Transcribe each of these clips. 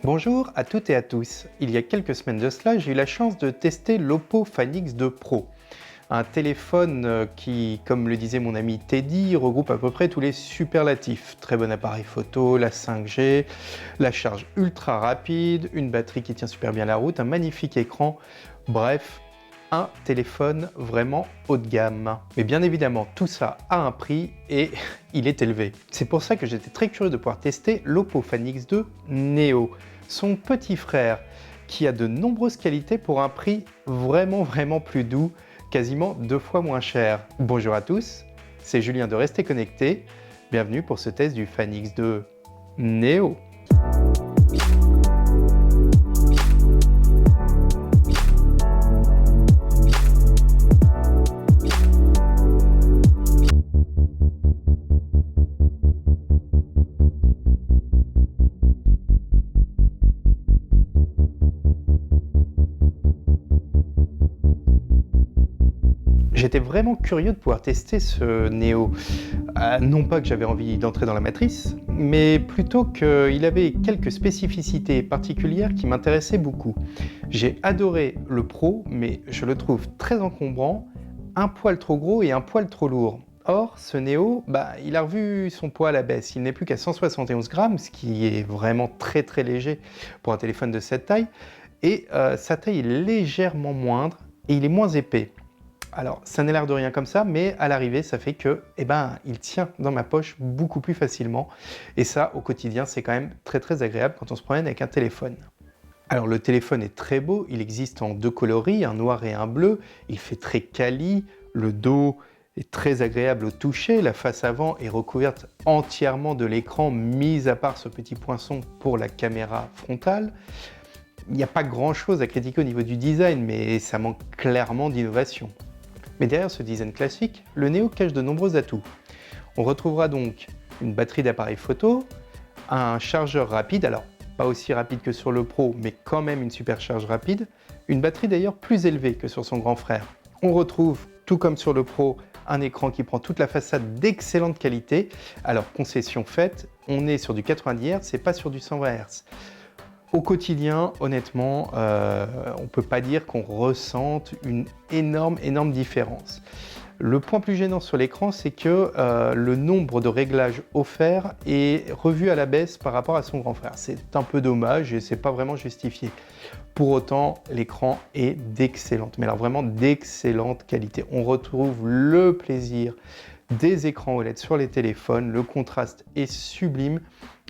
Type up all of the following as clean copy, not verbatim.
Bonjour à toutes et à tous. Il y a quelques semaines de cela, j'ai eu la chance de tester l'Oppo Find X2 Pro. Un téléphone qui, comme le disait mon ami Teddy, regroupe à peu près tous les superlatifs. Très bon appareil photo, la 5G, la charge ultra rapide, une batterie qui tient super bien la route, un magnifique écran, bref, un téléphone vraiment haut de gamme. Mais bien évidemment, tout ça a un prix et il est élevé. C'est pour ça que j'étais très curieux de pouvoir tester l'Oppo Find X2 Neo, son petit frère, qui a de nombreuses qualités pour un prix vraiment plus doux, quasiment 2 fois moins cher. Bonjour à tous, c'est Julien de Rester Connecté. Bienvenue pour ce test du Find X2 Neo. J'étais vraiment curieux de pouvoir tester ce Neo. Non pas que j'avais envie d'entrer dans la matrice, mais plutôt qu'il avait quelques spécificités particulières qui m'intéressaient beaucoup. J'ai adoré le Pro, mais je le trouve très encombrant, un poil trop gros et un poil trop lourd. Or, ce Neo, il a revu son poids à la baisse. Il n'est plus qu'à 171 grammes, ce qui est vraiment très léger pour un téléphone de cette taille. Et sa taille est légèrement moindre et il est moins épais. Alors, ça n'a l'air de rien comme ça, mais à l'arrivée, ça fait que, il tient dans ma poche beaucoup plus facilement. Et ça, au quotidien, c'est quand même très agréable quand on se promène avec un téléphone. Alors, le téléphone est très beau, il existe en deux coloris, un noir et un bleu. Il fait très quali, le dos est très agréable au toucher, la face avant est recouverte entièrement de l'écran, mis à part ce petit poinçon pour la caméra frontale. Il n'y a pas grand-chose à critiquer au niveau du design, mais ça manque clairement d'innovation. Mais derrière ce design classique, le Neo cache de nombreux atouts. On retrouvera donc une batterie d'appareil photo, un chargeur rapide, alors pas aussi rapide que sur le Pro, mais quand même une supercharge rapide, une batterie d'ailleurs plus élevée que sur son grand frère. On retrouve, tout comme sur le Pro, un écran qui prend toute la façade d'excellente qualité. Alors concession faite, on est sur du 90 Hz et pas sur du 120 Hz. Au quotidien, honnêtement, on ne peut pas dire qu'on ressente une énorme différence. Le point plus gênant sur l'écran, c'est que le nombre de réglages offerts est revu à la baisse par rapport à son grand frère. C'est un peu dommage et c'est pas vraiment justifié. Pour autant, l'écran est d'excellente, mais alors vraiment d'excellente qualité. On retrouve le plaisir des écrans OLED sur les téléphones, le contraste est sublime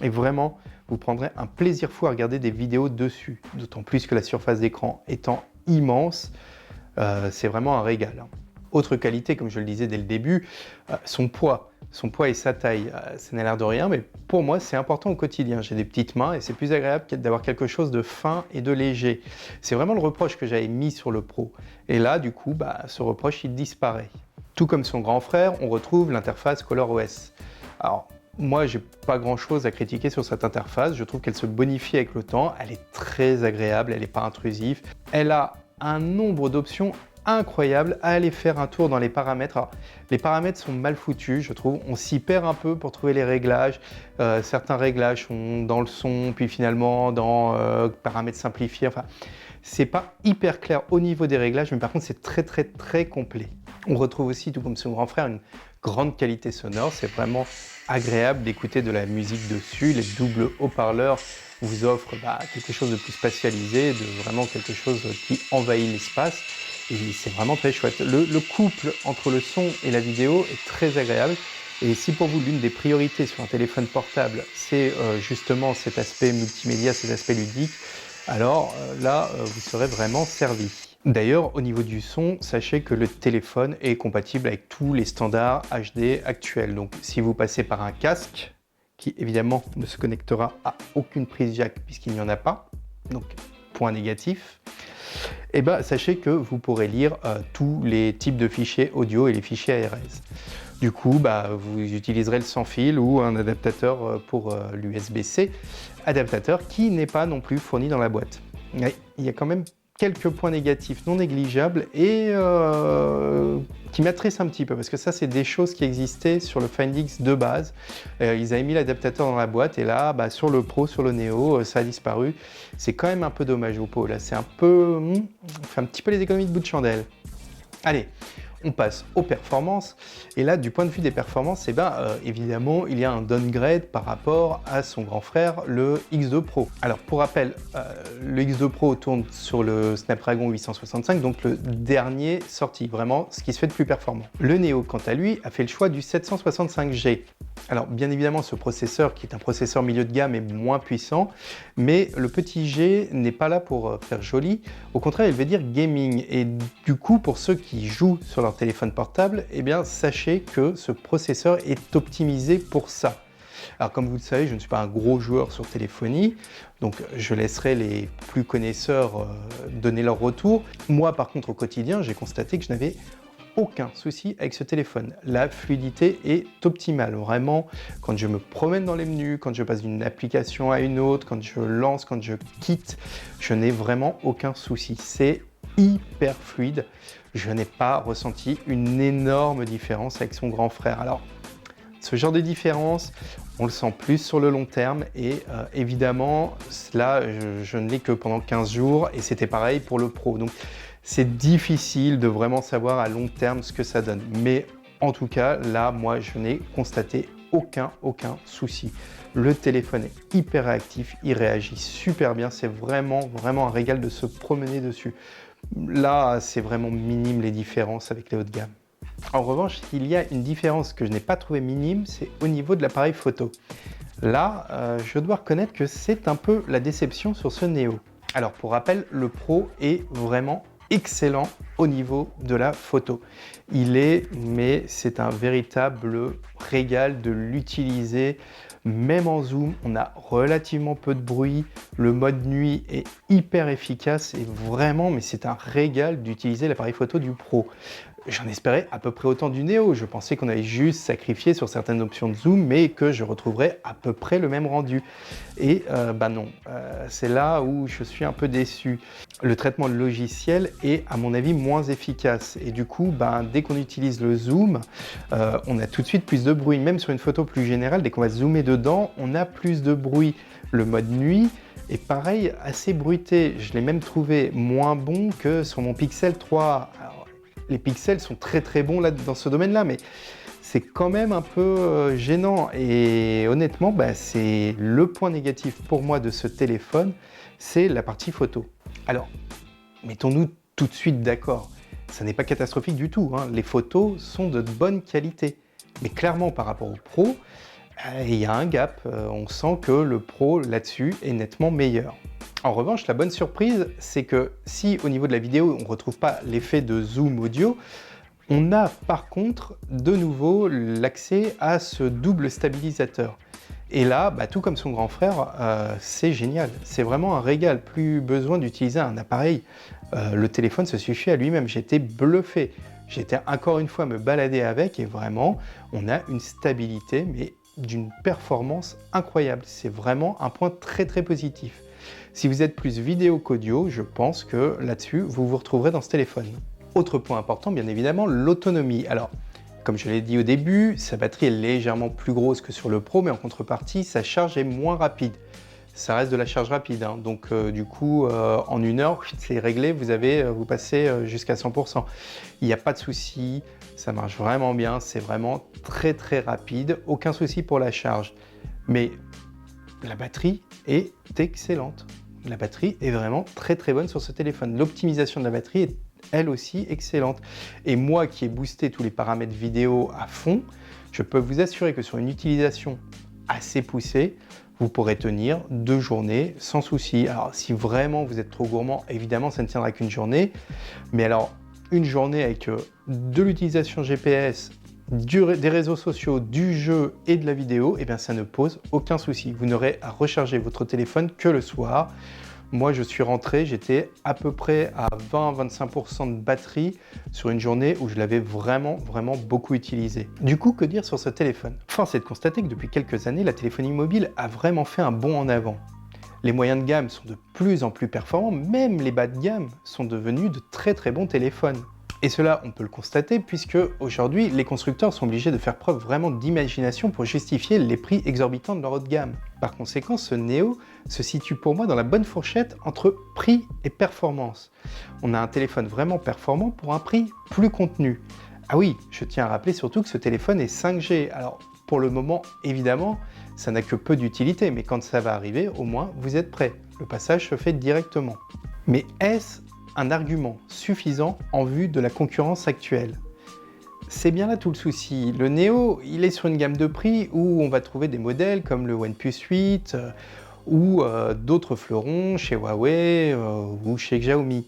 et vraiment, vous prendrez un plaisir fou à regarder des vidéos dessus, d'autant plus que la surface d'écran étant immense, c'est vraiment un régal. Autre qualité, comme je le disais dès le début, son poids et sa taille, ça n'a l'air de rien, mais pour moi c'est important au quotidien. J'ai des petites mains et c'est plus agréable d'avoir quelque chose de fin et de léger. C'est vraiment le reproche que j'avais mis sur le Pro. Et là, du coup, ce reproche il disparaît. Tout comme son grand frère, on retrouve l'interface ColorOS. Alors, moi, j'ai pas grand-chose à critiquer sur cette interface. Je trouve qu'elle se bonifie avec le temps. Elle est très agréable, elle n'est pas intrusive. Elle a un nombre d'options incroyables. À aller faire un tour dans les paramètres. Alors, les paramètres sont mal foutus, je trouve. On s'y perd un peu pour trouver les réglages. Certains réglages sont dans le son, puis finalement dans paramètres simplifiés. Enfin, c'est pas hyper clair au niveau des réglages, mais par contre, c'est très complet. On retrouve aussi, tout comme son grand frère, une grande qualité sonore. C'est vraiment agréable d'écouter de la musique dessus. Les doubles haut-parleurs vous offrent quelque chose de plus spatialisé, de vraiment quelque chose qui envahit l'espace. Et c'est vraiment très chouette. Le couple entre le son et la vidéo est très agréable. Et si pour vous, l'une des priorités sur un téléphone portable, c'est justement cet aspect multimédia, cet aspect ludique, alors là, vous serez vraiment servi. D'ailleurs, au niveau du son, sachez que le téléphone est compatible avec tous les standards HD actuels. Donc, si vous passez par un casque, qui évidemment ne se connectera à aucune prise jack puisqu'il n'y en a pas, donc point négatif, sachez que vous pourrez lire tous les types de fichiers audio et les fichiers ARS. Du coup, vous utiliserez le sans fil ou un adaptateur pour l'USB-C, adaptateur qui n'est pas non plus fourni dans la boîte. Mais il y a quand même quelques points négatifs non négligeables et qui m'attristent un petit peu parce que ça c'est des choses qui existaient sur le Find X de base. Ils avaient mis l'adaptateur dans la boîte et là sur le Pro, sur le Neo, ça a disparu. C'est quand même un peu dommage au pot, là c'est un peu... on fait un petit peu les économies de bout de chandelle. Allez, on passe aux performances. Et là, du point de vue des performances, évidemment, il y a un downgrade par rapport à son grand frère, le X2 Pro. Alors, pour rappel, le X2 Pro tourne sur le Snapdragon 865, donc le dernier sorti, vraiment ce qui se fait de plus performant. Le Neo, quant à lui, a fait le choix du 765G. Alors, bien évidemment, ce processeur, qui est un processeur milieu de gamme, est moins puissant, mais le petit G n'est pas là pour faire joli. Au contraire, il veut dire gaming. Et du coup, pour ceux qui jouent sur leur téléphone portable, eh bien, sachez que ce processeur est optimisé pour ça. Alors, comme vous le savez, je ne suis pas un gros joueur sur téléphonie, donc je laisserai les plus connaisseurs donner leur retour. Moi, par contre, au quotidien, j'ai constaté que je n'avais aucun souci avec ce téléphone. La fluidité est optimale. Vraiment, quand je me promène dans les menus, quand je passe d'une application à une autre, quand je lance, quand je quitte, je n'ai vraiment aucun souci. C'est hyper fluide. Je n'ai pas ressenti une énorme différence avec son grand frère. Alors, ce genre de différence, on le sent plus sur le long terme et évidemment, là, je ne l'ai que pendant 15 jours et c'était pareil pour le Pro. Donc, c'est difficile de vraiment savoir à long terme ce que ça donne. Mais en tout cas, là, moi, je n'ai constaté aucun souci. Le téléphone est hyper réactif, il réagit super bien. C'est vraiment un régal de se promener dessus. Là, c'est vraiment minime les différences avec les hauts de gamme. En revanche, il y a une différence que je n'ai pas trouvée minime, c'est au niveau de l'appareil photo. Là, je dois reconnaître que c'est un peu la déception sur ce Neo. Alors, pour rappel, le Pro est vraiment excellent au niveau de la photo. Mais c'est un véritable régal de l'utiliser. Même en zoom, on a relativement peu de bruit. Le mode nuit est hyper efficace et vraiment, mais c'est un régal d'utiliser l'appareil photo du Pro. J'en espérais à peu près autant du Neo. Je pensais qu'on avait juste sacrifié sur certaines options de zoom, mais que je retrouverais à peu près le même rendu. Et non, c'est là où je suis un peu déçu. Le traitement de logiciel est, à mon avis, moins efficace. Et du coup, dès qu'on utilise le zoom, on a tout de suite plus de bruit. Même sur une photo plus générale, dès qu'on va zoomer dedans, on a plus de bruit. Le mode nuit est pareil, assez bruité. Je l'ai même trouvé moins bon que sur mon Pixel 3. Alors, les pixels sont très bons là, dans ce domaine-là, mais c'est quand même un peu gênant. Et honnêtement, c'est le point négatif pour moi de ce téléphone, c'est la partie photo. Alors, mettons-nous tout de suite d'accord. Ça n'est pas catastrophique du tout, hein. Les photos sont de bonne qualité. Mais clairement, par rapport au Pro, il y a un gap. On sent que le Pro, là-dessus, est nettement meilleur. En revanche, la bonne surprise, c'est que si au niveau de la vidéo, on ne retrouve pas l'effet de zoom audio, on a par contre de nouveau l'accès à ce double stabilisateur. Et là, tout comme son grand frère, c'est génial. C'est vraiment un régal. Plus besoin d'utiliser un appareil. Le téléphone se suffit à lui-même. J'étais bluffé. J'étais encore une fois me balader avec et vraiment, on a une stabilité, mais d'une performance incroyable. C'est vraiment un point très positif. Si vous êtes plus vidéo qu'audio, je pense que là-dessus, vous vous retrouverez dans ce téléphone. Autre point important, bien évidemment, l'autonomie. Alors, comme je l'ai dit au début, sa batterie est légèrement plus grosse que sur le Pro, mais en contrepartie, sa charge est moins rapide. Ça reste de la charge rapide, hein. Donc du coup, en 1 heure, c'est réglé, vous passez jusqu'à 100%. Il n'y a pas de souci, ça marche vraiment bien, c'est vraiment très rapide, aucun souci pour la charge. Mais la batterie est excellente. La batterie est vraiment très bonne sur ce téléphone. L'optimisation de la batterie est elle aussi excellente. Et moi qui ai boosté tous les paramètres vidéo à fond, je peux vous assurer que sur une utilisation assez poussée, vous pourrez tenir 2 journées sans souci. Alors si vraiment vous êtes trop gourmand, évidemment ça ne tiendra qu'une journée. Mais alors une journée avec de l'utilisation GPS, des réseaux sociaux, du jeu et de la vidéo, eh bien ça ne pose aucun souci. Vous n'aurez à recharger votre téléphone que le soir. Moi, je suis rentré, j'étais à peu près à 20-25% de batterie sur une journée où je l'avais vraiment beaucoup utilisé. Du coup, que dire sur ce téléphone? Force est de constater que depuis quelques années, la téléphonie mobile a vraiment fait un bond en avant. Les moyens de gamme sont de plus en plus performants, même les bas de gamme sont devenus de très très bons téléphones. Et cela, on peut le constater, puisque aujourd'hui, les constructeurs sont obligés de faire preuve vraiment d'imagination pour justifier les prix exorbitants de leur haut de gamme. Par conséquent, ce Neo se situe pour moi dans la bonne fourchette entre prix et performance. On a un téléphone vraiment performant pour un prix plus contenu. Ah oui, je tiens à rappeler surtout que ce téléphone est 5G. Alors, pour le moment, évidemment, ça n'a que peu d'utilité, mais quand ça va arriver, au moins, vous êtes prêts. Le passage se fait directement. Mais est-ce un argument suffisant en vue de la concurrence actuelle? C'est bien là tout le souci. Le Neo, il est sur une gamme de prix où on va trouver des modèles comme le OnePlus 8 ou d'autres fleurons chez Huawei ou chez Xiaomi.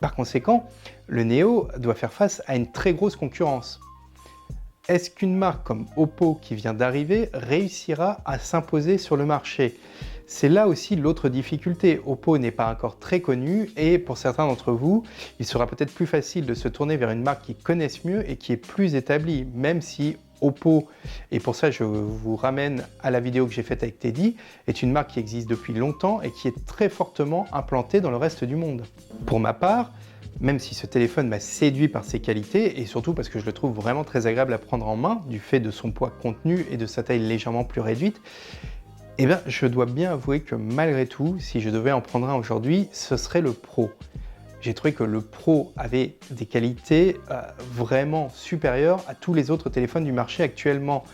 Par conséquent, le Neo doit faire face à une très grosse concurrence. Est-ce qu'une marque comme Oppo qui vient d'arriver réussira à s'imposer sur le marché? C'est là aussi l'autre difficulté. Oppo n'est pas encore très connu et pour certains d'entre vous, il sera peut-être plus facile de se tourner vers une marque qu'ils connaissent mieux et qui est plus établie, même si Oppo, et pour ça je vous ramène à la vidéo que j'ai faite avec Teddy, est une marque qui existe depuis longtemps et qui est très fortement implantée dans le reste du monde. Pour ma part, même si ce téléphone m'a séduit par ses qualités, et surtout parce que je le trouve vraiment très agréable à prendre en main, du fait de son poids contenu et de sa taille légèrement plus réduite, eh bien, je dois bien avouer que malgré tout, si je devais en prendre un aujourd'hui, ce serait le Pro. J'ai trouvé que le Pro avait des qualités vraiment supérieures à tous les autres téléphones du marché actuellement.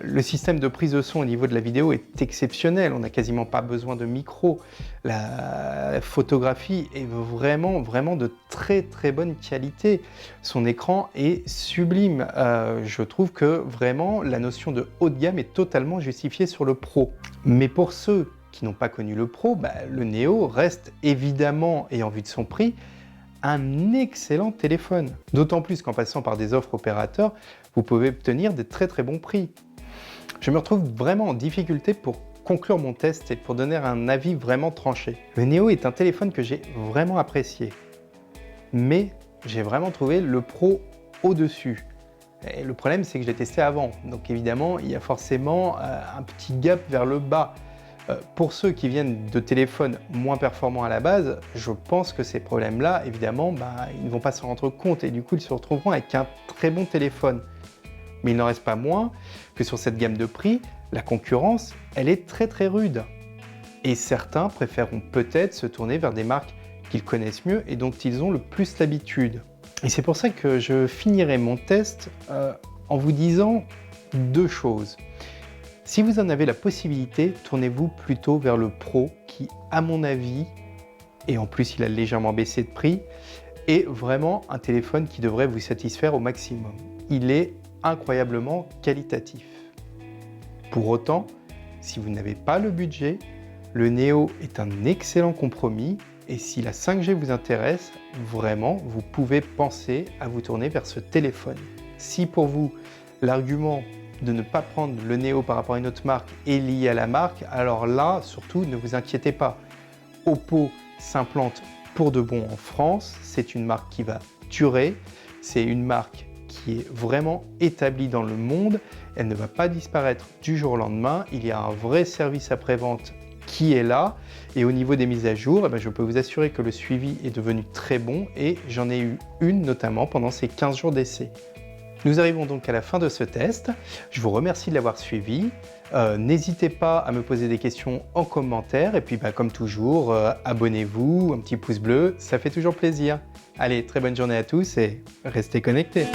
Le système de prise de son au niveau de la vidéo est exceptionnel, on n'a quasiment pas besoin de micro. La photographie est vraiment de très très bonne qualité. Son écran est sublime. Je trouve que vraiment la notion de haut de gamme est totalement justifiée sur le Pro. Mais pour ceux qui n'ont pas connu le Pro, le Neo reste évidemment, et en vue de son prix, un excellent téléphone. D'autant plus qu'en passant par des offres opérateurs, vous pouvez obtenir des très très bons prix. Je me retrouve vraiment en difficulté pour conclure mon test et pour donner un avis vraiment tranché. Le Neo est un téléphone que j'ai vraiment apprécié, mais j'ai vraiment trouvé le Pro au-dessus. Et le problème, c'est que je l'ai testé avant, donc évidemment, il y a forcément un petit gap vers le bas. Pour ceux qui viennent de téléphones moins performants à la base, je pense que ces problèmes-là, évidemment, ils ne vont pas s'en rendre compte et du coup, ils se retrouveront avec un très bon téléphone. Mais il n'en reste pas moins que sur cette gamme de prix, la concurrence, elle est très très rude. Et certains préféreront peut-être se tourner vers des marques qu'ils connaissent mieux et dont ils ont le plus l'habitude. Et c'est pour ça que je finirai mon test en vous disant deux choses. Si vous en avez la possibilité, tournez-vous plutôt vers le Pro qui, à mon avis, et en plus il a légèrement baissé de prix, est vraiment un téléphone qui devrait vous satisfaire au maximum. Il est incroyablement qualitatif. Pour autant, si vous n'avez pas le budget, le Neo est un excellent compromis et si la 5G vous intéresse, vraiment, vous pouvez penser à vous tourner vers ce téléphone. Si pour vous, l'argument de ne pas prendre le Neo par rapport à une autre marque est lié à la marque, alors là, surtout, ne vous inquiétez pas. Oppo s'implante pour de bon en France, c'est une marque qui va durer, c'est une marque qui est vraiment établie dans le monde, elle ne va pas disparaître du jour au lendemain, il y a un vrai service après-vente qui est là, et au niveau des mises à jour, je peux vous assurer que le suivi est devenu très bon, et j'en ai eu une notamment pendant ces 15 jours d'essai. Nous arrivons donc à la fin de ce test. Je vous remercie de l'avoir suivi. N'hésitez pas à me poser des questions en commentaire. Et puis comme toujours, abonnez-vous, un petit pouce bleu, ça fait toujours plaisir. Allez, très bonne journée à tous et restez connectés.